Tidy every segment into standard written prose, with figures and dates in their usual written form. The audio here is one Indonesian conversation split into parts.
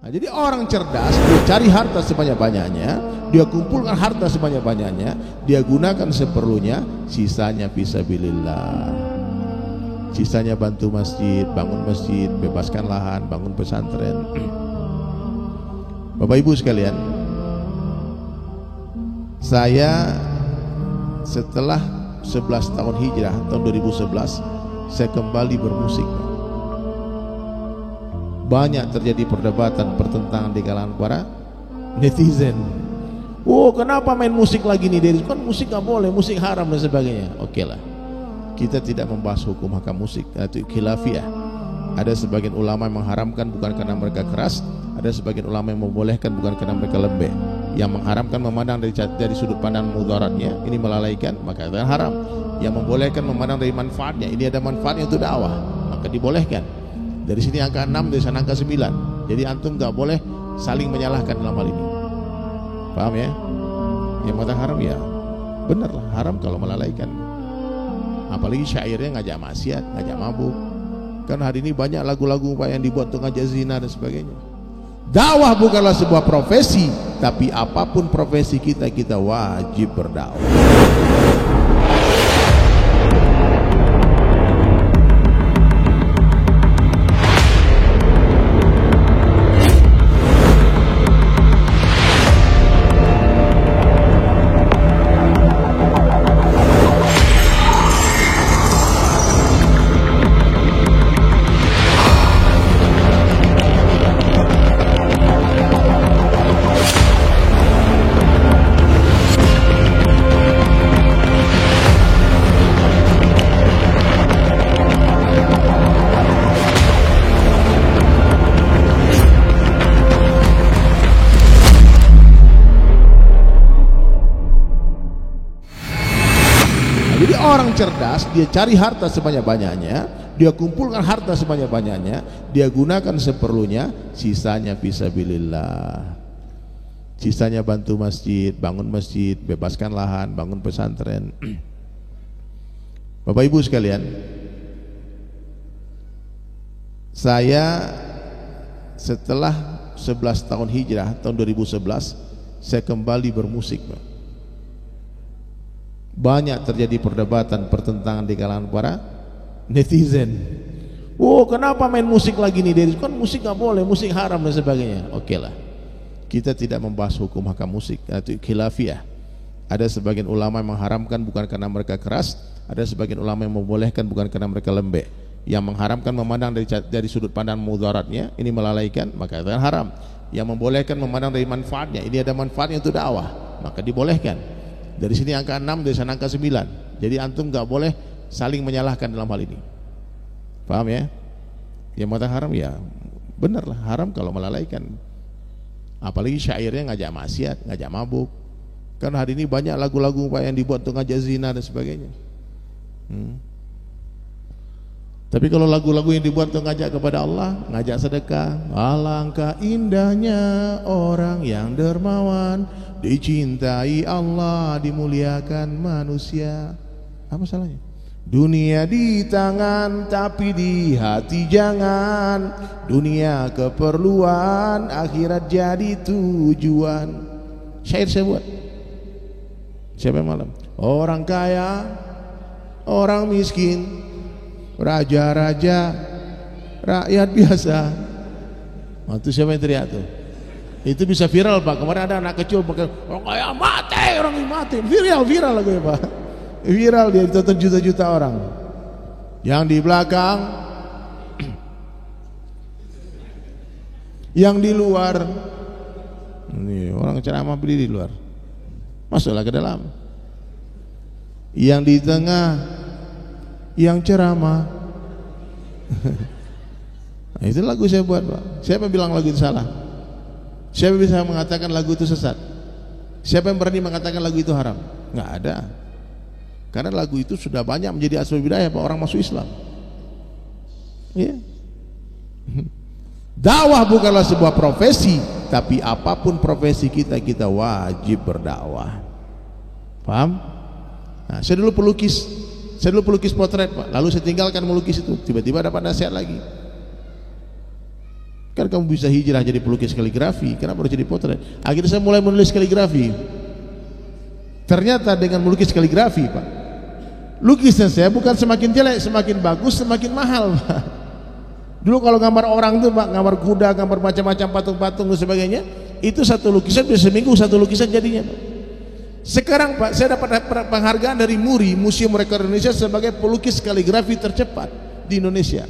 Nah, jadi orang cerdas, dia cari harta sebanyak-banyaknya, dia kumpulkan harta sebanyak-banyaknya, dia gunakan seperlunya, sisanya fisabilillah. Sisanya bantu masjid, bangun masjid, bebaskan lahan, bangun pesantren. Bapak Ibu sekalian, saya setelah 11 tahun hijrah, tahun 2011, saya kembali bermusik. Banyak terjadi perdebatan, pertentangan di kalangan para netizen. Oh, kenapa main musik lagi nih? Kan musik gak boleh, musik haram dan sebagainya. Oke lah, kita tidak membahas hukum hakam musik, itu khilafiyah. Ada sebagian ulama yang mengharamkan bukan karena mereka keras, ada sebagian ulama yang membolehkan bukan karena mereka lembek. Yang mengharamkan memandang dari sudut pandang mudaratnya, ini melalaikan, maka itu haram. Yang membolehkan memandang dari manfaatnya, ini ada manfaatnya untuk dakwah, maka dibolehkan. Dari sini angka 6, dari sana angka 9. Jadi antum gak boleh saling menyalahkan dalam hal ini. Paham ya? Yang mengatakan haram ya benar lah, haram kalau melalaikan. Apalagi syairnya ngajak maksiat, ngajak mabuk. Kan hari ini banyak lagu-lagu yang dibuat untuk ngajak zina dan sebagainya. Dakwah bukanlah sebuah profesi, tapi apapun profesi kita, kita wajib berdakwah. Jadi orang cerdas, dia cari harta sebanyak-banyaknya, dia kumpulkan harta sebanyak-banyaknya, dia gunakan seperlunya, sisanya fisabilillah. Sisanya bantu masjid, bangun masjid, bebaskan lahan, bangun pesantren. Bapak Ibu sekalian, saya setelah 11 tahun hijrah, tahun 2011, saya kembali bermusik. Banyak terjadi perdebatan, pertentangan di kalangan para netizen. Oh, kenapa main musik lagi nih? Kan musik gak boleh, musik haram dan sebagainya. Oke lah, kita tidak membahas hukum hakam musik, itu khilafiyah. Ada sebagian ulama yang mengharamkan bukan karena mereka keras, ada sebagian ulama yang membolehkan bukan karena mereka lembek. Yang mengharamkan memandang dari sudut pandang mudaratnya, ini melalaikan, maka itu haram. Yang membolehkan memandang dari manfaatnya, ini ada manfaatnya untuk dakwah, maka dibolehkan. Dari sini angka 6, dari sana angka 9. Jadi antum gak boleh saling menyalahkan dalam hal ini. Paham ya? Yang mengatakan haram ya benar lah, haram kalau melalaikan. Apalagi syairnya ngajak maksiat, ngajak mabuk. Kan hari ini banyak lagu-lagu yang dibuat untuk ngajak zina dan sebagainya. Tapi kalau lagu-lagu yang dibuat untuk ngajak kepada Allah, ngajak sedekah, alangkah indahnya orang yang dermawan, dicintai Allah, dimuliakan manusia. Apa salahnya? Dunia di tangan tapi di hati jangan. Dunia keperluan, akhirat jadi tujuan. Syair saya buat. Siapa yang malam? Orang kaya, orang miskin, raja-raja, rakyat biasa. Itu siapa yang teriak tuh? Itu bisa viral Pak. Kemarin ada anak kecil pakai orang kaya mati, orang ini mati. Viral lagu ya Pak. Viral, dia ditonton juta-juta orang. Yang di belakang, yang di luar. Ini orang ceramah berdiri di luar. Masuklah ke dalam. Yang di tengah, yang ceramah. Nah, itu lagu saya buat Pak. Siapa bilang lagu itu salah? Siapa bisa mengatakan lagu itu sesat? Siapa yang berani mengatakan lagu itu haram? Nggak ada. Karena lagu itu sudah banyak menjadi asbab bidayah Pak, orang masuk Islam. Iya. Dakwah bukanlah sebuah profesi, tapi apapun profesi kita, kita wajib berdakwah. Paham? Nah, saya dulu pelukis potret Pak, lalu saya tinggalkan melukis itu, tiba-tiba dapat nasihat lagi. Kan kamu bisa hijrah jadi pelukis kaligrafi, kenapa harus jadi potret? Akhirnya saya mulai menulis kaligrafi. Ternyata dengan melukis kaligrafi, Pak, lukisan saya bukan semakin jelek, semakin bagus, semakin mahal, Pak. Dulu kalau gambar orang tuh, Pak, gambar kuda, gambar macam-macam patung-patung dan sebagainya, itu satu lukisan bisa seminggu satu lukisan jadinya, Pak. Sekarang, Pak, saya dapat penghargaan dari MURI, Museum Rekor Indonesia, sebagai pelukis kaligrafi tercepat di Indonesia.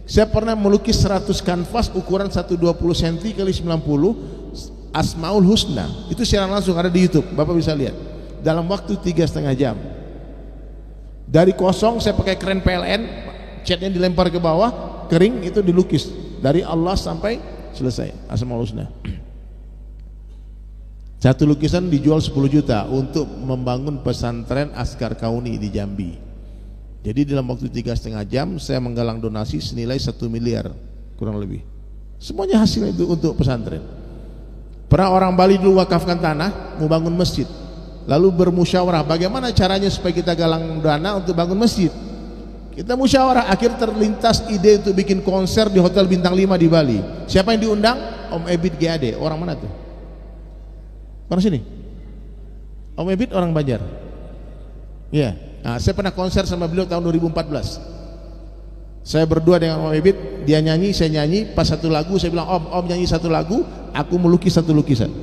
Saya pernah melukis 100 kanvas ukuran 120 cm kali 90 Asmaul Husna. Itu siaran langsung ada di YouTube, Bapak bisa lihat. Dalam waktu 3,5 jam. Dari kosong saya pakai kren PLN, catnya dilempar ke bawah, kering, itu dilukis dari Allah sampai selesai Asmaul Husna. Satu lukisan dijual 10 juta untuk membangun pesantren Askar Kauni di Jambi. Jadi dalam waktu 3,5 jam saya menggalang donasi senilai 1 miliar kurang lebih. Semuanya hasil itu untuk pesantren. Pernah orang Bali dulu wakafkan tanah mau bangun masjid, lalu bermusyawarah bagaimana caranya supaya kita galang dana untuk bangun masjid. Kita musyawarah, akhir terlintas ide untuk bikin konser di Hotel Bintang 5 di Bali. Siapa yang diundang? Om Ebit GAD. Orang mana tuh? Orang sini? Om Ebit orang Banjar. Iya. Nah, saya pernah konser sama beliau tahun 2014. Saya berdua dengan Om Ebit, dia nyanyi, saya nyanyi. Pas satu lagu saya bilang, Om nyanyi satu lagu, aku melukis satu lukisan.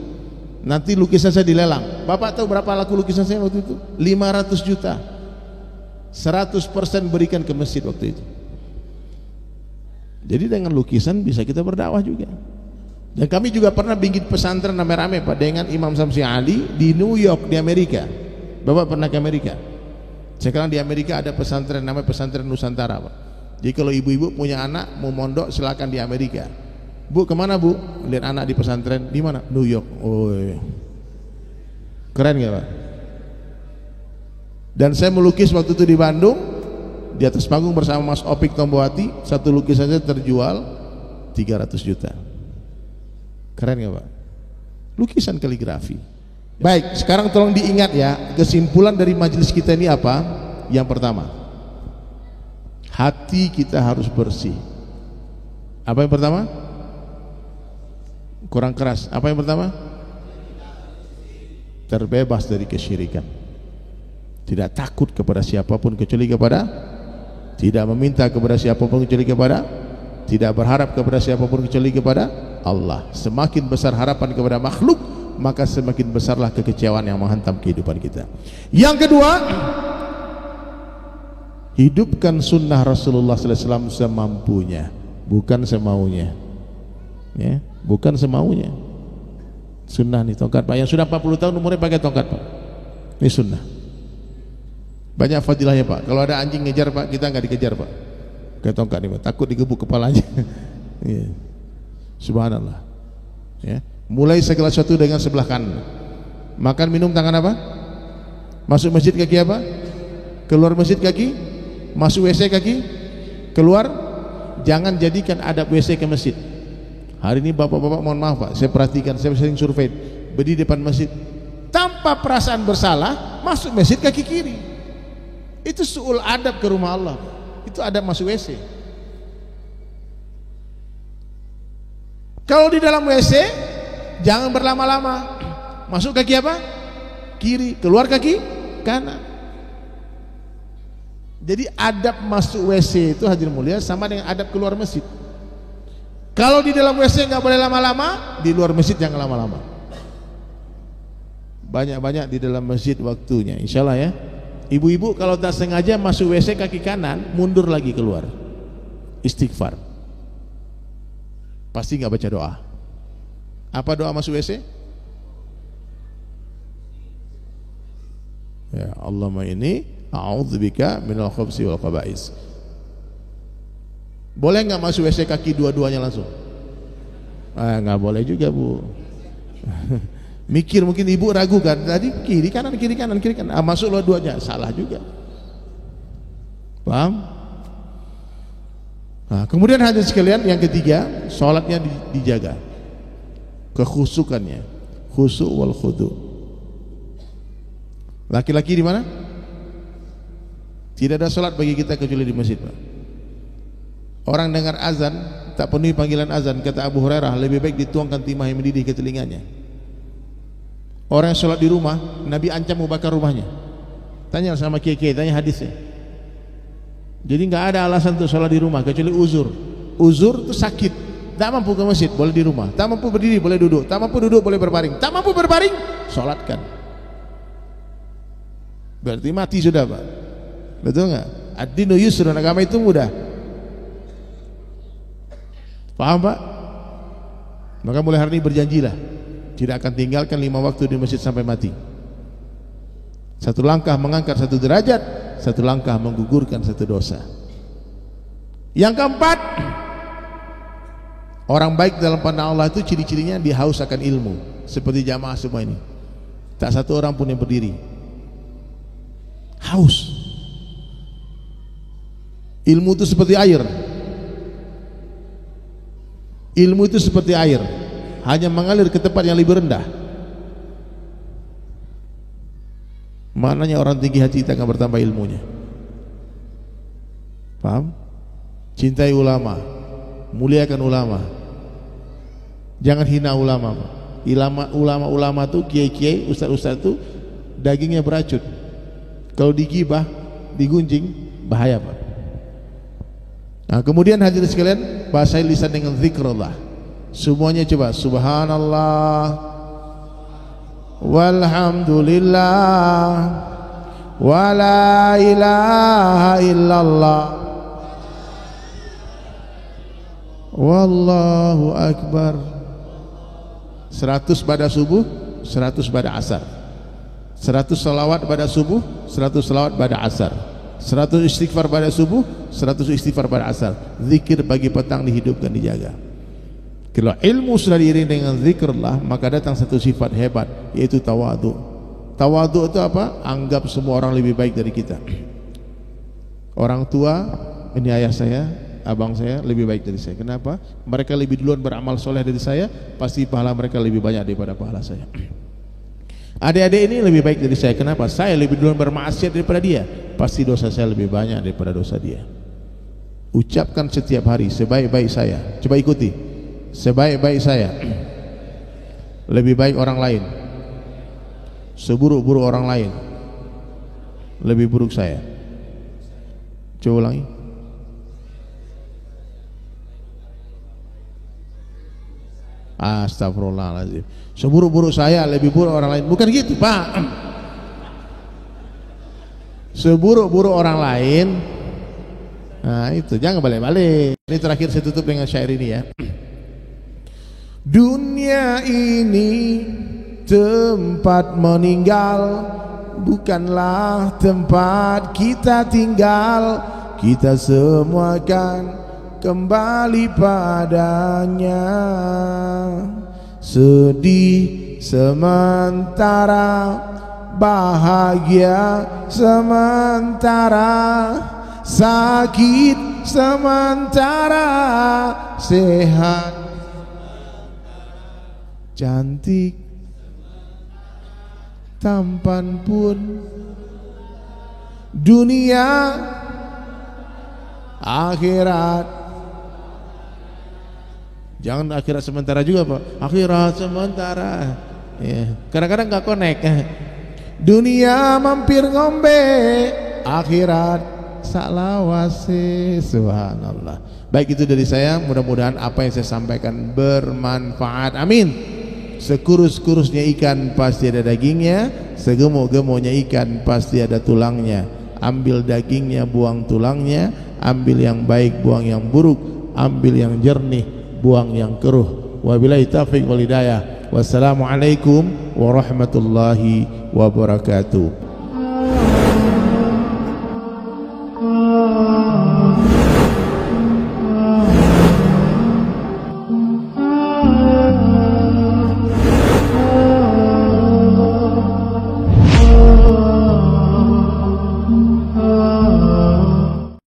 Nanti lukisan saya dilelang. Bapak tahu berapa laku lukisan saya waktu itu? 500 juta. 100% berikan ke masjid waktu itu. Jadi dengan lukisan bisa kita berdakwah juga. Dan kami juga pernah bikin pesantren rame-rame, Pak, dengan Imam Samsi Ali di New York di Amerika. Bapak pernah ke Amerika? Sekarang di Amerika ada pesantren namanya pesantren Nusantara, Pak. Jadi kalau ibu-ibu punya anak mau mondok silakan di Amerika. Bu, kemana Bu? Lihat anak di pesantren. Di mana? New York. Oh, iya. Keren gak, Pak? Dan saya melukis waktu itu di Bandung, di atas panggung bersama Mas Opik Tomboati. Satu lukisan saja terjual 300 juta. Keren gak, Pak? Lukisan kaligrafi. Baik, sekarang tolong diingat ya, kesimpulan dari majelis kita ini apa? Yang pertama, hati kita harus bersih. Apa yang pertama? Kurang keras. Apa yang pertama? Terbebas dari kesyirikan. Tidak takut kepada siapapun kecuali kepada, tidak meminta kepada siapapun kecuali kepada, tidak berharap kepada siapapun kecuali kepada Allah. Semakin besar harapan kepada makhluk, maka semakin besarlah kekecewaan yang menghantam kehidupan kita. Yang kedua, hidupkan sunnah Rasulullah SAW semampunya, bukan semaunya. Ya, bukan semaunya. Sunnah nih tongkat, Pak. Yang sudah 40 tahun umurnya pakai tongkat, Pak. Ini sunnah. Banyak fadilahnya, Pak. Kalau ada anjing ngejar, Pak, kita nggak dikejar, Pak. Pakai tongkat nih, Pak. Takut digebuk kepalanya. Ya. Subhanallah. Ya. Mulai segala sesuatu dengan sebelah kanan. Makan minum tangan apa? Masuk masjid kaki apa? Keluar masjid kaki? Masuk WC kaki? Keluar? Jangan jadikan adab WC ke masjid. Hari ini bapak-bapak mohon maaf, Pak, saya perhatikan, saya sering survei, berdiri depan masjid tanpa perasaan bersalah, masuk masjid kaki kiri. Itu su'ul adab ke rumah Allah. Itu adab masuk WC. Kalau di dalam WC jangan berlama-lama. Masuk kaki apa? Kiri, keluar kaki kanan. Jadi adab masuk WC itu hadirin mulia sama dengan adab keluar masjid. Kalau di dalam WC nggak boleh lama-lama, di luar masjid jangan lama-lama. Banyak-banyak di dalam masjid waktunya, insya Allah ya. Ibu-ibu kalau tak sengaja masuk WC kaki kanan, mundur lagi keluar. Istighfar. Pasti nggak baca doa. Apa doa masuk WC? Ya Allahumma inni a'udzubika minal khabsi wal khaba'is. Boleh nggak masuk WC kaki dua-duanya langsung? Nggak boleh juga, Bu. Mikir, mungkin ibu ragu kan, tadi kiri kanan kiri kanan kiri kanan, masuk lo duanya, salah juga. Paham? Nah, kemudian hadirin sekalian, yang ketiga, sholatnya dijaga, kekhusukannya, khusu' wal khudu'. Laki-laki di mana? Tidak ada sholat bagi kita kecuali di masjid, Pak. Orang dengar azan tak penuhi panggilan azan, kata Abu Hurairah, lebih baik dituangkan timah yang mendidih ke telinganya. Orang yang sholat di rumah, Nabi ancam mau bakar rumahnya. Tanya sama kiai-kiai, tanya hadisnya. Jadi nggak ada alasan untuk sholat di rumah kecuali uzur. Uzur itu sakit, tak mampu ke masjid boleh di rumah, tak mampu berdiri boleh duduk, tak mampu duduk boleh berbaring, tak mampu berbaring sholatkan. Berarti mati sudah, Pak. Betul nggak? Ad-dinu yusrun, agama itu mudah. Paham, Pak? Maka mulai hari ini berjanjilah tidak akan tinggalkan 5 waktu di masjid sampai mati. Satu langkah mengangkat 1 derajat, 1 langkah menggugurkan 1 dosa. Yang keempat, orang baik dalam pandang Allah itu ciri-cirinya dia haus akan ilmu, seperti jamaah semua ini. Tak satu orang pun yang berdiri. Haus. Ilmu itu seperti air. Ilmu itu seperti air, hanya mengalir ke tempat yang lebih rendah. Maknanya orang tinggi hati tak akan bertambah ilmunya. Paham? Cintai ulama, muliakan ulama, jangan hina ulama. Ulama itu, kiai-kiai, ustaz-ustaz itu dagingnya beracun. Kalau digibah, digunjing, bahaya, Pak. Nah, kemudian hadirin sekalian, bahasa lisan dengan zikrullah. Semuanya coba, subhanallah, walhamdulillah, wala ilaha illallah, wallahu akbar. 100 pada subuh, 100 pada asar. 100 salawat pada subuh, 100 salawat pada asar. 100 istighfar pada subuh, 100 istighfar pada asar. Zikir pagi petang dihidupkan, dijaga. Kalau ilmu sudah diiringi dengan zikrullah, maka datang satu sifat hebat, yaitu tawadu. Tawadu itu apa? Anggap semua orang lebih baik dari kita. Orang tua, ini ayah saya, abang saya lebih baik dari saya. Kenapa? Mereka lebih duluan beramal soleh dari saya, pasti pahala mereka lebih banyak daripada pahala saya. Adik-adik ini lebih baik dari saya. Kenapa? Saya lebih duluan bermaksiat daripada dia, pasti dosa saya lebih banyak daripada dosa dia. Ucapkan setiap hari, sebaik-baik saya. Coba ikuti, sebaik-baik saya lebih baik orang lain, seburuk-buruk orang lain lebih buruk saya. Coba ulangi. Astagfirullahaladzim. Seburuk-buruk saya lebih buruk orang lain. Bukan gitu, Pak. Seburuk-buruk orang lain. Nah itu, jangan balik-balik. Ini terakhir saya tutup dengan syair ini ya. Dunia ini tempat meninggal, bukanlah tempat kita tinggal. Kita semua kan kembali padanya. Sedih sementara, bahagia sementara, sakit sementara, sehat cantik tampan pun. Dunia akhirat, jangan akhirat sementara juga, Pak. Akhirat sementara. Ya. Kadang-kadang nggak connect. Dunia mampir ngombe, akhirat salawase. Subhanallah. Baik, itu dari saya. Mudah-mudahan apa yang saya sampaikan bermanfaat. Amin. Sekurus-kurusnya ikan pasti ada dagingnya, segemuk-gemuknya ikan pasti ada tulangnya. Ambil dagingnya, buang tulangnya. Ambil yang baik, buang yang buruk. Ambil yang jernih, buang yang keruh. Wabillahi taufiq wal hidayah. Wassalamualaikum warahmatullahi wabarakatuh.